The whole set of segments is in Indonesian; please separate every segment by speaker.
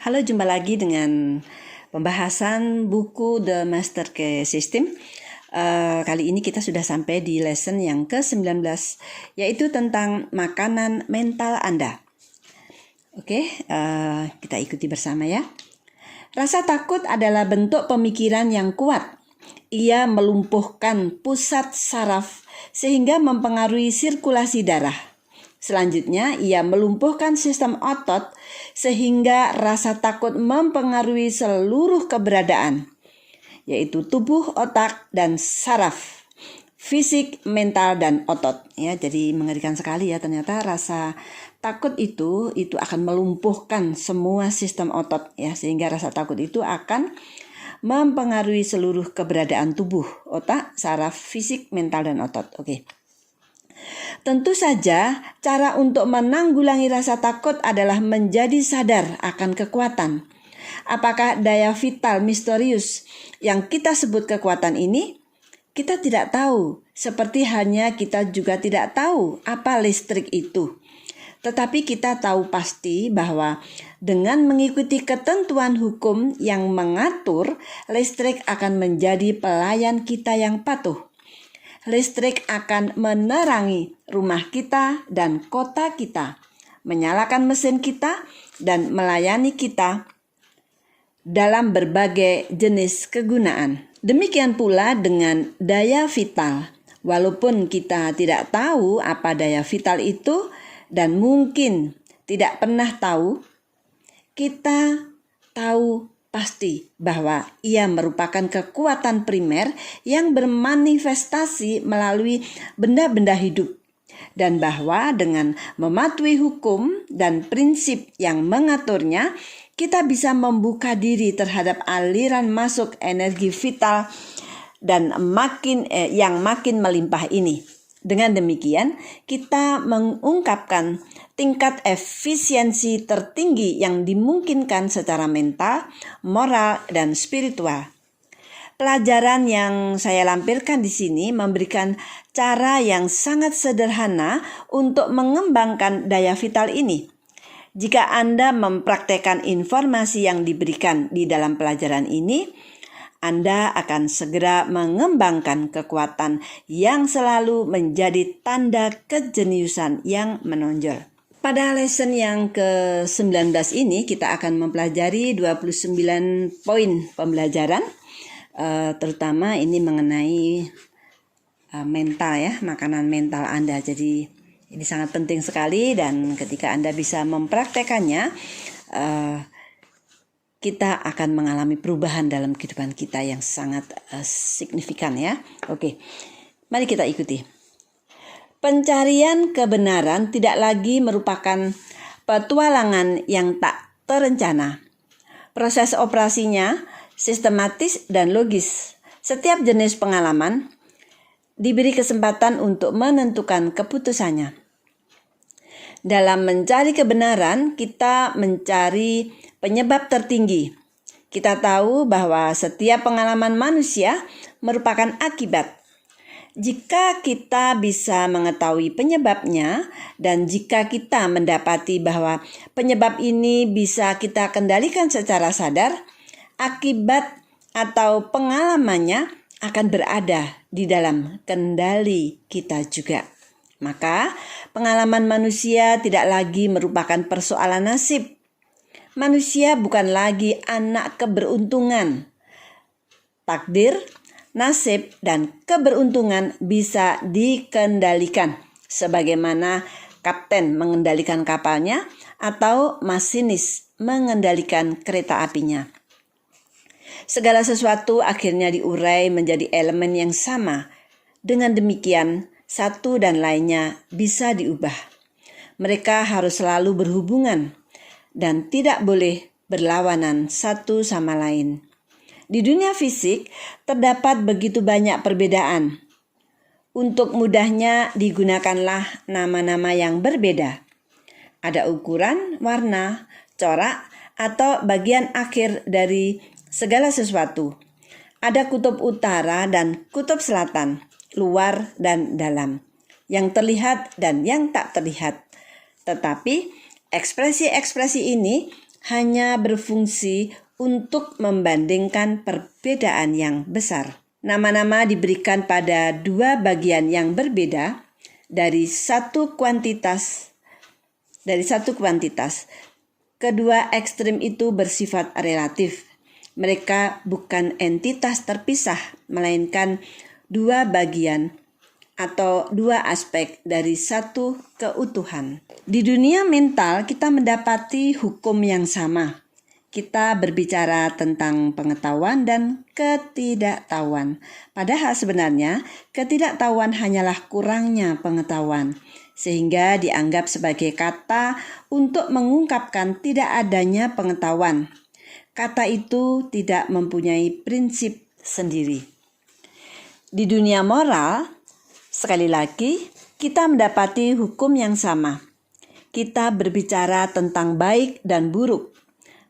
Speaker 1: Halo, jumpa lagi dengan pembahasan buku The Master Key System. Kali ini kita sudah sampai di lesson yang ke-19, yaitu tentang makanan mental Anda. Oke, kita ikuti bersama ya. Rasa takut adalah bentuk pemikiran yang kuat. Ia melumpuhkan pusat saraf sehingga mempengaruhi sirkulasi darah. Selanjutnya, ia melumpuhkan sistem otot sehingga rasa takut mempengaruhi seluruh keberadaan, yaitu tubuh, otak, dan saraf, fisik, mental, dan otot. Ya, jadi mengerikan sekali ya, ternyata rasa takut itu akan melumpuhkan semua sistem otot ya, sehingga rasa takut itu akan mempengaruhi seluruh keberadaan tubuh, otak, saraf, fisik, mental, dan otot. Oke. Tentu saja, cara untuk menanggulangi rasa takut adalah menjadi sadar akan kekuatan. Apakah daya vital misterius yang kita sebut kekuatan ini? Kita tidak tahu, seperti hanya kita juga tidak tahu apa listrik itu. Tetapi kita tahu pasti bahwa dengan mengikuti ketentuan hukum yang mengatur, listrik akan menjadi pelayan kita yang patuh. Listrik akan menerangi rumah kita dan kota kita, menyalakan mesin kita, dan melayani kita dalam berbagai jenis kegunaan. Demikian pula dengan daya vital. Walaupun kita tidak tahu apa daya vital itu dan mungkin tidak pernah tahu, kita tahu pasti bahwa ia merupakan kekuatan primer yang bermanifestasi melalui benda-benda hidup, dan bahwa dengan mematuhi hukum dan prinsip yang mengaturnya, kita bisa membuka diri terhadap aliran masuk energi vital dan yang makin melimpah ini. Dengan demikian, kita mengungkapkan tingkat efisiensi tertinggi yang dimungkinkan secara mental, moral, dan spiritual. Pelajaran yang saya lampirkan di sini memberikan cara yang sangat sederhana untuk mengembangkan daya vital ini. Jika Anda mempraktekkan informasi yang diberikan di dalam pelajaran ini, Anda akan segera mengembangkan kekuatan yang selalu menjadi tanda kejeniusan yang menonjol. Pada lesson yang ke-19 ini kita akan mempelajari 29 poin pembelajaran, terutama ini mengenai mental ya, makanan mental Anda. Jadi ini sangat penting sekali, dan ketika Anda bisa mempraktekannya, kita akan mengalami perubahan dalam kehidupan kita yang sangat signifikan ya. Oke, mari kita ikuti. Pencarian kebenaran tidak lagi merupakan petualangan yang tak terencana. Proses operasinya sistematis dan logis. Setiap jenis pengalaman diberi kesempatan untuk menentukan keputusannya. Dalam mencari kebenaran, kita mencari penyebab tertinggi. Kita tahu bahwa setiap pengalaman manusia merupakan akibat. Jika kita bisa mengetahui penyebabnya, dan jika kita mendapati bahwa penyebab ini bisa kita kendalikan secara sadar, akibat atau pengalamannya akan berada di dalam kendali kita juga. Maka pengalaman manusia tidak lagi merupakan persoalan nasib. Manusia bukan lagi anak keberuntungan. Takdir, nasib, dan keberuntungan bisa dikendalikan, sebagaimana kapten mengendalikan kapalnya atau masinis mengendalikan kereta apinya. Segala sesuatu akhirnya diurai menjadi elemen yang sama. Dengan demikian, satu dan lainnya bisa diubah. Mereka harus selalu berhubungan dan tidak boleh berlawanan satu sama lain. Di dunia fisik terdapat begitu banyak perbedaan. Untuk mudahnya digunakanlah nama-nama yang berbeda. Ada ukuran, warna, corak, atau bagian akhir dari segala sesuatu. Ada kutub utara dan kutub selatan, luar dan dalam, yang terlihat dan yang tak terlihat. Tetapi ekspresi-ekspresi ini hanya berfungsi untuk membandingkan perbedaan yang besar. Nama-nama diberikan pada dua bagian yang berbeda dari satu kuantitas. Kedua ekstrem itu bersifat relatif. Mereka bukan entitas terpisah, melainkan dua bagian atau dua aspek dari satu keutuhan. Di dunia mental, kita mendapati hukum yang sama. Kita berbicara tentang pengetahuan dan ketidaktahuan. Padahal sebenarnya ketidaktahuan hanyalah kurangnya pengetahuan, sehingga dianggap sebagai kata untuk mengungkapkan tidak adanya pengetahuan. Kata itu tidak mempunyai prinsip sendiri. Di dunia moral, sekali lagi, kita mendapati hukum yang sama. Kita berbicara tentang baik dan buruk.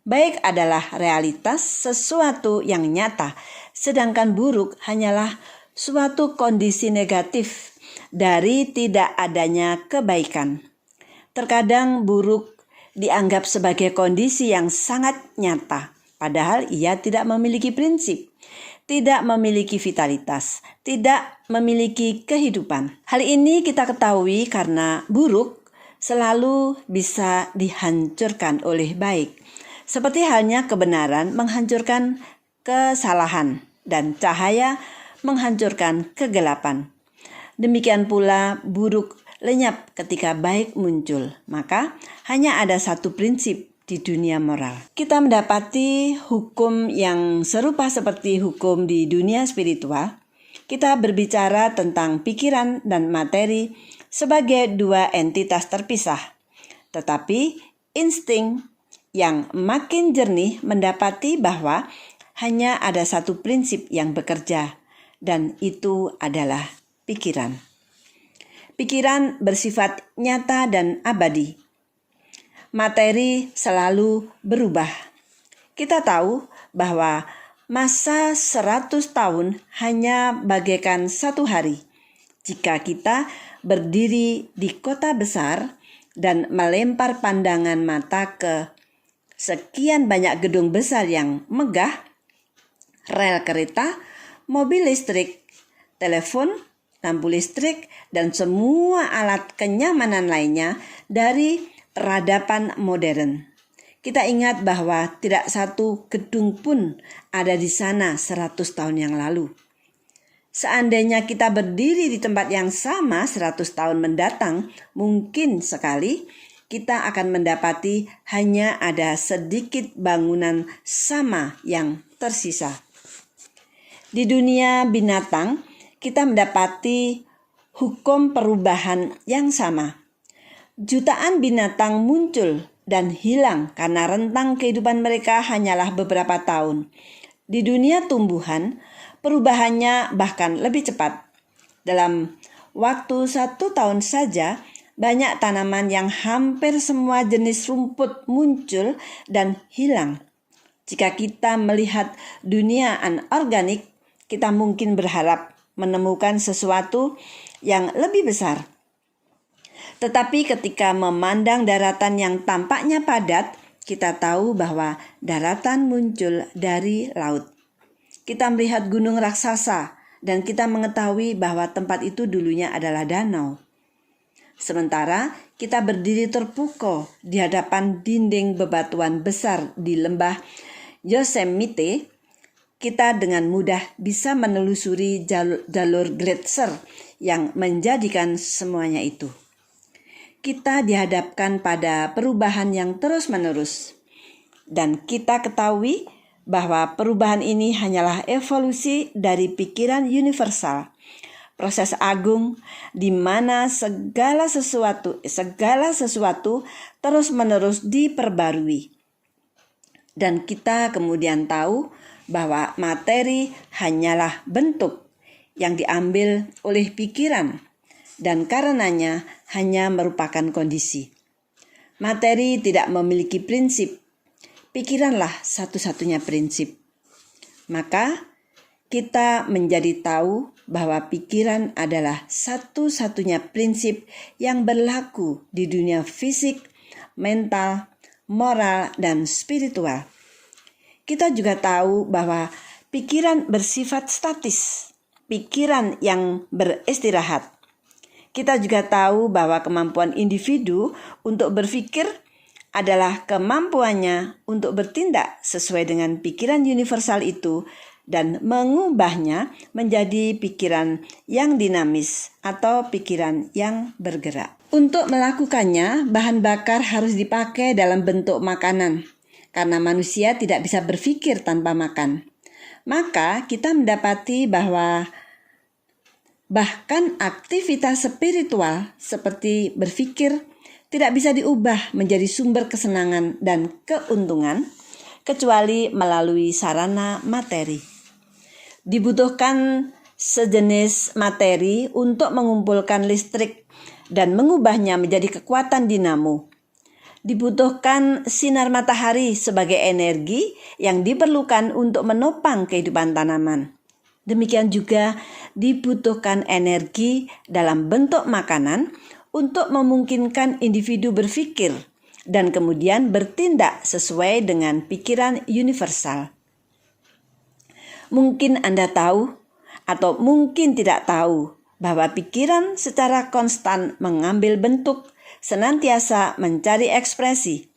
Speaker 1: Baik adalah realitas, sesuatu yang nyata, sedangkan buruk hanyalah suatu kondisi negatif dari tidak adanya kebaikan. Terkadang buruk dianggap sebagai kondisi yang sangat nyata, padahal ia tidak memiliki prinsip, tidak memiliki vitalitas, tidak memiliki kehidupan. Hal ini kita ketahui karena buruk selalu bisa dihancurkan oleh baik. Seperti halnya kebenaran menghancurkan kesalahan dan cahaya menghancurkan kegelapan. Demikian pula buruk lenyap ketika baik muncul. Maka hanya ada satu prinsip di dunia moral. Kita mendapati hukum yang serupa seperti hukum di dunia spiritual. Kita berbicara tentang pikiran dan materi sebagai dua entitas terpisah. Tetapi insting yang makin jernih mendapati bahwa hanya ada satu prinsip yang bekerja, dan itu adalah pikiran. Pikiran bersifat nyata dan abadi. Materi selalu berubah. Kita tahu bahwa masa 100 tahun hanya bagaikan satu hari. Jika kita berdiri di kota besar dan melempar pandangan mata ke sekian banyak gedung besar yang megah, rel kereta, mobil listrik, telepon, lampu listrik, dan semua alat kenyamanan lainnya dari peradaban modern. Kita ingat bahwa tidak satu gedung pun ada di sana 100 tahun yang lalu. Seandainya kita berdiri di tempat yang sama 100 tahun mendatang, mungkin sekali kita akan mendapati hanya ada sedikit bangunan sama yang tersisa. Di dunia binatang, kita mendapati hukum perubahan yang sama. Jutaan binatang muncul dan hilang karena rentang kehidupan mereka hanyalah beberapa tahun. Di dunia tumbuhan, perubahannya bahkan lebih cepat. Dalam waktu 1 tahun saja, banyak tanaman yang hampir semua jenis rumput muncul dan hilang. Jika kita melihat dunia anorganik, kita mungkin berharap menemukan sesuatu yang lebih besar. Tetapi ketika memandang daratan yang tampaknya padat, kita tahu bahwa daratan muncul dari laut. Kita melihat gunung raksasa dan kita mengetahui bahwa tempat itu dulunya adalah danau. Sementara kita berdiri terpukau di hadapan dinding bebatuan besar di lembah Yosemite, kita dengan mudah bisa menelusuri jalur gletser yang menjadikan semuanya itu. Kita dihadapkan pada perubahan yang terus-menerus, dan kita ketahui bahwa perubahan ini hanyalah evolusi dari pikiran universal. Proses agung di mana segala sesuatu terus-menerus diperbarui. Dan kita kemudian tahu bahwa materi hanyalah bentuk yang diambil oleh pikiran dan karenanya hanya merupakan kondisi. Materi tidak memiliki prinsip. Pikiranlah satu-satunya prinsip. Maka kita menjadi tahu bahwa pikiran adalah satu-satunya prinsip yang berlaku di dunia fisik, mental, moral, dan spiritual. Kita juga tahu bahwa pikiran bersifat statis, pikiran yang beristirahat. Kita juga tahu bahwa kemampuan individu untuk berpikir adalah kemampuannya untuk bertindak sesuai dengan pikiran universal itu dan mengubahnya menjadi pikiran yang dinamis atau pikiran yang bergerak. Untuk melakukannya, bahan bakar harus dipakai dalam bentuk makanan, karena manusia tidak bisa berpikir tanpa makan. Maka kita mendapati bahwa bahkan aktivitas spiritual seperti berpikir tidak bisa diubah menjadi sumber kesenangan dan keuntungan kecuali melalui sarana materi. Dibutuhkan sejenis materi untuk mengumpulkan listrik dan mengubahnya menjadi kekuatan dinamo. Dibutuhkan sinar matahari sebagai energi yang diperlukan untuk menopang kehidupan tanaman. Demikian juga dibutuhkan energi dalam bentuk makanan untuk memungkinkan individu berpikir dan kemudian bertindak sesuai dengan pikiran universal. Mungkin Anda tahu atau mungkin tidak tahu bahwa pikiran secara konstan mengambil bentuk, senantiasa mencari ekspresi.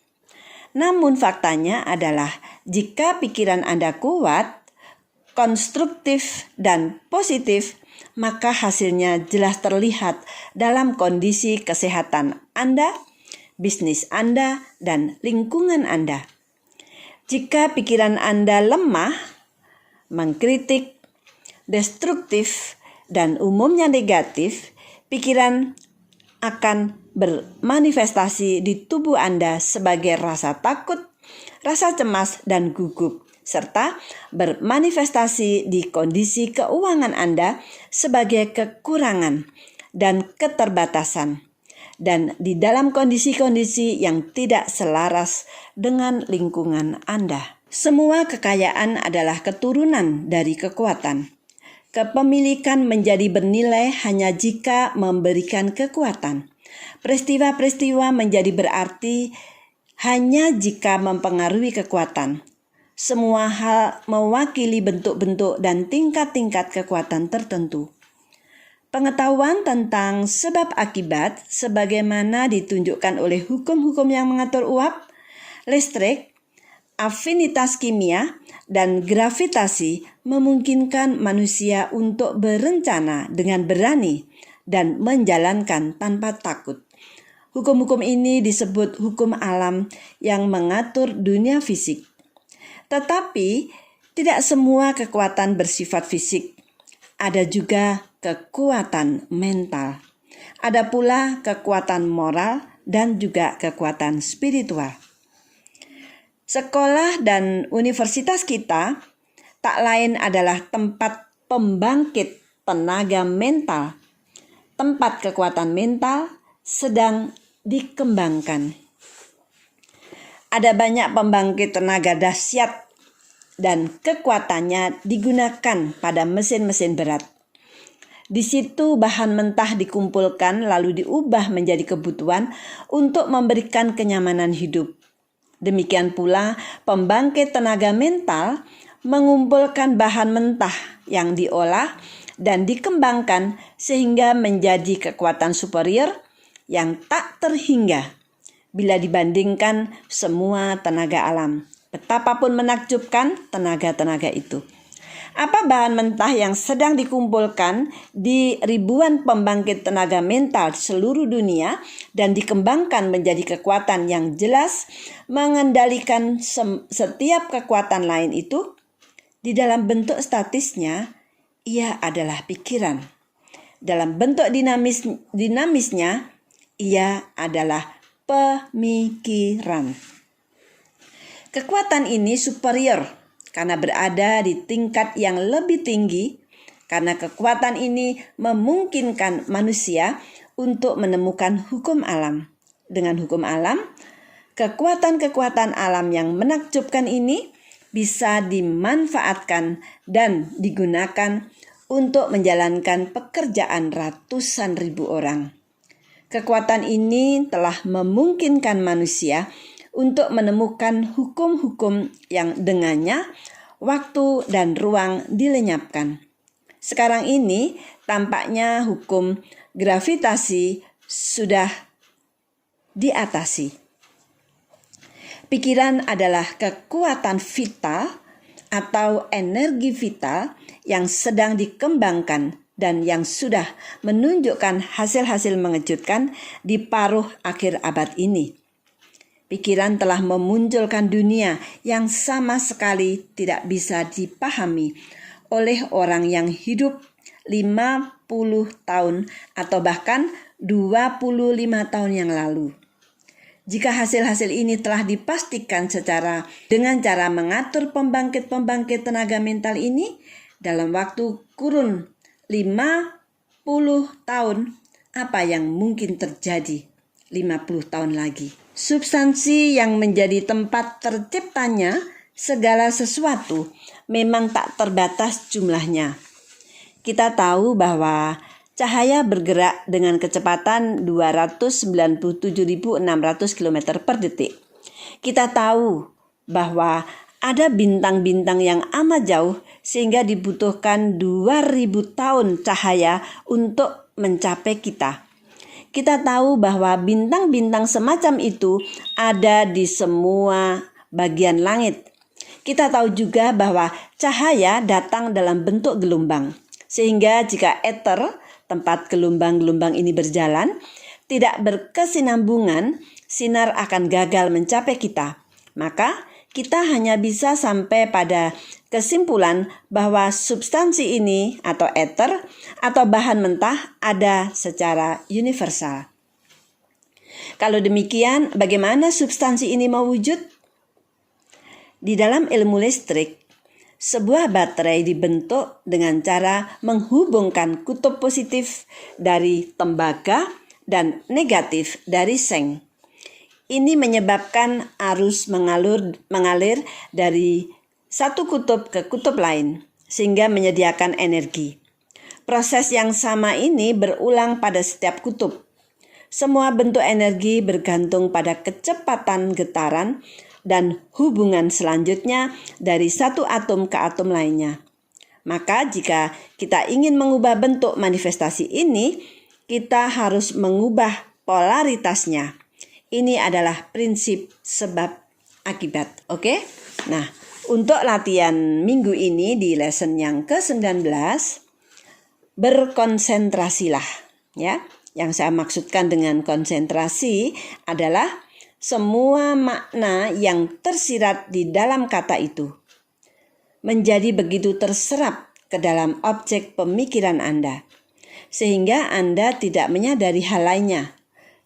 Speaker 1: Namun faktanya adalah jika pikiran Anda kuat, konstruktif, dan positif, maka hasilnya jelas terlihat dalam kondisi kesehatan Anda, bisnis Anda, dan lingkungan Anda. Jika pikiran Anda lemah, mengkritik, destruktif, dan umumnya negatif, pikiran akan bermanifestasi di tubuh Anda sebagai rasa takut, rasa cemas, dan gugup, serta bermanifestasi di kondisi keuangan Anda sebagai kekurangan dan keterbatasan, dan di dalam kondisi-kondisi yang tidak selaras dengan lingkungan Anda. Semua kekayaan adalah keturunan dari kekuatan. Kepemilikan menjadi bernilai hanya jika memberikan kekuatan. Peristiwa-peristiwa menjadi berarti hanya jika mempengaruhi kekuatan. Semua hal mewakili bentuk-bentuk dan tingkat-tingkat kekuatan tertentu. Pengetahuan tentang sebab akibat sebagaimana ditunjukkan oleh hukum-hukum yang mengatur uap, listrik, afinitas kimia, dan gravitasi memungkinkan manusia untuk berencana dengan berani dan menjalankan tanpa takut. Hukum-hukum ini disebut hukum alam yang mengatur dunia fisik. Tetapi tidak semua kekuatan bersifat fisik. Ada juga kekuatan mental. Ada pula kekuatan moral dan juga kekuatan spiritual. Sekolah dan universitas kita tak lain adalah tempat pembangkit tenaga mental. Tempat kekuatan mental sedang dikembangkan. Ada banyak pembangkit tenaga dahsyat dan kekuatannya digunakan pada mesin-mesin berat. Di situ bahan mentah dikumpulkan lalu diubah menjadi kebutuhan untuk memberikan kenyamanan hidup. Demikian pula pembangkit tenaga mental mengumpulkan bahan mentah yang diolah dan dikembangkan sehingga menjadi kekuatan superior yang tak terhingga bila dibandingkan semua tenaga alam. Betapapun menakjubkan tenaga-tenaga itu. Apa bahan mentah yang sedang dikumpulkan di ribuan pembangkit tenaga mental di seluruh dunia dan dikembangkan menjadi kekuatan yang jelas mengendalikan setiap kekuatan lain itu? Di dalam bentuk statisnya, ia adalah pikiran. Dalam bentuk dinamisnya, ia adalah pemikiran. Kekuatan ini superior karena berada di tingkat yang lebih tinggi, karena kekuatan ini memungkinkan manusia untuk menemukan hukum alam. Dengan hukum alam, kekuatan-kekuatan alam yang menakjubkan ini bisa dimanfaatkan dan digunakan untuk menjalankan pekerjaan ratusan ribu orang. Kekuatan ini telah memungkinkan manusia untuk menemukan hukum-hukum yang dengannya waktu dan ruang dilenyapkan. Sekarang ini tampaknya hukum gravitasi sudah diatasi. Pikiran adalah kekuatan vital atau energi vital yang sedang dikembangkan dan yang sudah menunjukkan hasil-hasil mengejutkan di paruh akhir abad ini. Pikiran telah memunculkan dunia yang sama sekali tidak bisa dipahami oleh orang yang hidup 50 tahun atau bahkan 25 tahun yang lalu. Jika hasil-hasil ini telah dipastikan dengan cara mengatur pembangkit-pembangkit tenaga mental ini dalam waktu kurun 50 tahun, apa yang mungkin terjadi 50 tahun lagi? Substansi yang menjadi tempat terciptanya segala sesuatu memang tak terbatas jumlahnya. Kita tahu bahwa cahaya bergerak dengan kecepatan 297.600 km per detik. Kita tahu bahwa ada bintang-bintang yang amat jauh sehingga dibutuhkan 2000 tahun cahaya untuk mencapai kita. Kita tahu bahwa bintang-bintang semacam itu ada di semua bagian langit. Kita tahu juga bahwa cahaya datang dalam bentuk gelombang. Sehingga jika ether, tempat gelombang-gelombang ini berjalan, tidak berkesinambungan, sinar akan gagal mencapai kita. Maka kita hanya bisa sampai pada kesimpulan bahwa substansi ini atau ether atau bahan mentah ada secara universal. Kalau demikian, bagaimana substansi ini mewujud? Di dalam ilmu listrik, sebuah baterai dibentuk dengan cara menghubungkan kutub positif dari tembaga dan negatif dari seng. Ini menyebabkan arus mengalir dari satu kutub ke kutub lain, sehingga menyediakan energi. Proses yang sama ini berulang pada setiap kutub. Semua bentuk energi bergantung pada kecepatan getaran dan hubungan selanjutnya dari satu atom ke atom lainnya. Maka jika kita ingin mengubah bentuk manifestasi ini, kita harus mengubah polaritasnya. Ini adalah prinsip sebab akibat. Oke? Nah, untuk latihan minggu ini di lesson yang ke-19, berkonsentrasilah. Ya, yang saya maksudkan dengan konsentrasi adalah semua makna yang tersirat di dalam kata itu menjadi begitu terserap ke dalam objek pemikiran Anda, sehingga Anda tidak menyadari hal lainnya.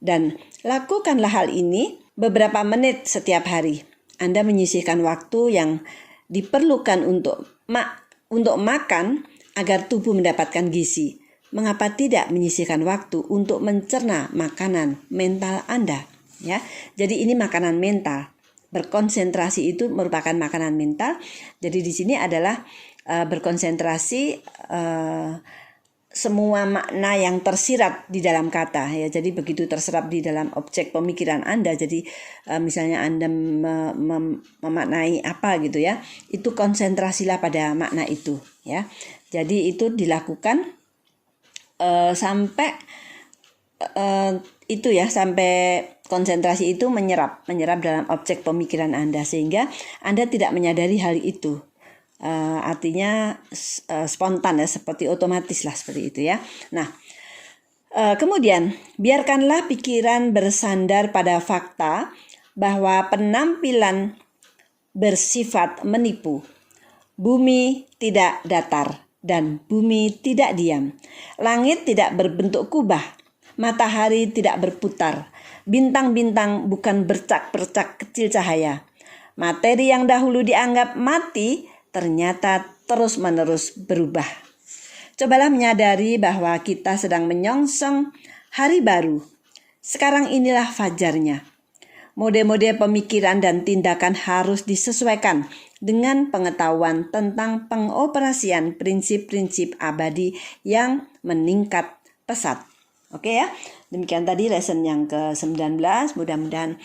Speaker 1: Dan lakukanlah hal ini beberapa menit setiap hari. Anda menyisihkan waktu yang diperlukan untuk makan agar tubuh mendapatkan gizi. Mengapa tidak menyisihkan waktu untuk mencerna makanan mental Anda? Ya, jadi ini makanan mental. Berkonsentrasi itu merupakan makanan mental. Jadi di sini adalah berkonsentrasi semua makna yang tersirat di dalam kata, ya. Jadi begitu terserap di dalam objek pemikiran Anda. Jadi misalnya Anda memaknai apa gitu ya, itu konsentrasilah pada makna itu, ya. Jadi itu dilakukan sampai sampai konsentrasi itu menyerap dalam objek pemikiran Anda, sehingga Anda tidak menyadari hal itu. Artinya spontan ya, seperti otomatis lah, seperti itu ya. Nah, kemudian biarkanlah pikiran bersandar pada fakta bahwa penampilan bersifat menipu. Bumi tidak datar dan bumi tidak diam. Langit tidak berbentuk kubah, matahari tidak berputar, bintang-bintang bukan bercak-bercak kecil cahaya. Materi yang dahulu dianggap mati ternyata terus-menerus berubah. Cobalah menyadari bahwa kita sedang menyongsong hari baru. Sekarang inilah fajarnya. Mode-mode pemikiran dan tindakan harus disesuaikan dengan pengetahuan tentang pengoperasian prinsip-prinsip abadi yang meningkat pesat. Oke ya, demikian tadi lesson yang ke-19. Mudah-mudahan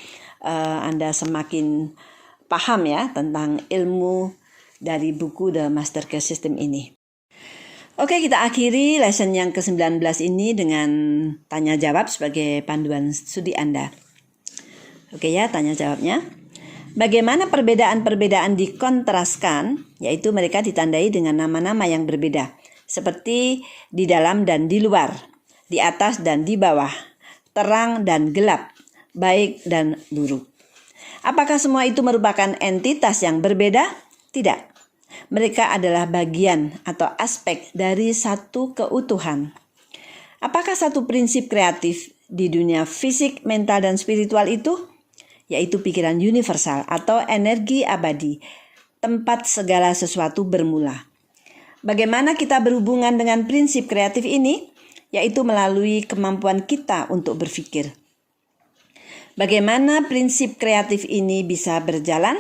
Speaker 1: Anda semakin paham ya tentang ilmu dari buku The Master Care System ini. Oke, kita akhiri lesson yang ke-19 ini dengan tanya jawab sebagai panduan studi Anda. Oke ya, tanya jawabnya. Bagaimana perbedaan-perbedaan dikontraskan, yaitu mereka ditandai dengan nama-nama yang berbeda, seperti di dalam dan di luar, di atas dan di bawah, terang dan gelap, baik dan buruk. Apakah semua itu merupakan entitas yang berbeda? Tidak. Mereka adalah bagian atau aspek dari satu keutuhan. Apakah satu prinsip kreatif di dunia fisik, mental, dan spiritual itu? Yaitu pikiran universal atau energi abadi, tempat segala sesuatu bermula. Bagaimana kita berhubungan dengan prinsip kreatif ini? Yaitu melalui kemampuan kita untuk berpikir. Bagaimana prinsip kreatif ini bisa berjalan?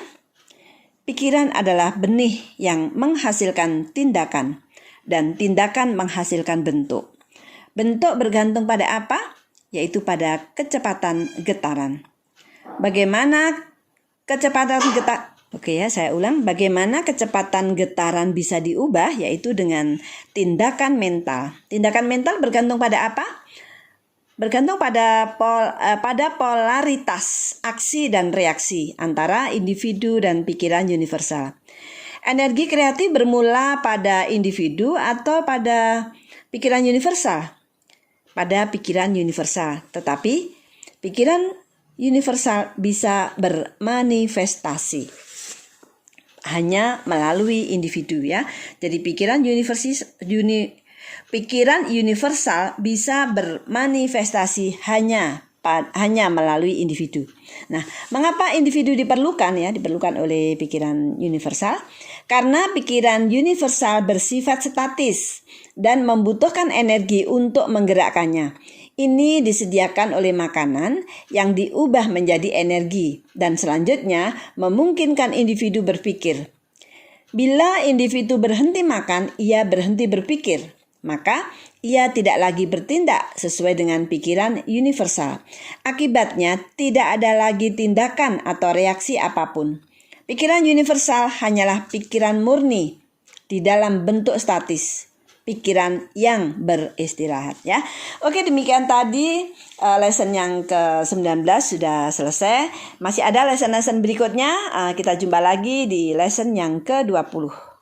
Speaker 1: Pikiran adalah benih yang menghasilkan tindakan, dan tindakan menghasilkan bentuk. Bentuk bergantung pada apa? Yaitu pada kecepatan getaran. Bagaimana kecepatan getaran? Bagaimana kecepatan getaran bisa diubah? Yaitu dengan tindakan mental. Tindakan mental bergantung pada apa? Bergantung pada polaritas aksi dan reaksi antara individu dan pikiran universal. Energi kreatif bermula pada individu atau pada pikiran universal? Pada pikiran universal. Tetapi pikiran universal bisa bermanifestasi hanya melalui individu ya. Jadi pikiran universal bisa bermanifestasi hanya melalui individu. Nah, mengapa individu diperlukan ya? Diperlukan oleh pikiran universal karena pikiran universal bersifat statis dan membutuhkan energi untuk menggerakkannya. Ini disediakan oleh makanan yang diubah menjadi energi dan selanjutnya memungkinkan individu berpikir. Bila individu berhenti makan, ia berhenti berpikir. Maka ia tidak lagi bertindak sesuai dengan pikiran universal. Akibatnya tidak ada lagi tindakan atau reaksi apapun. Pikiran universal hanyalah pikiran murni di dalam bentuk statis. Pikiran yang beristirahat ya. Oke, demikian tadi lesson yang ke-19 sudah selesai. Masih ada lesson-lesson berikutnya. Kita jumpa lagi di lesson yang ke-20.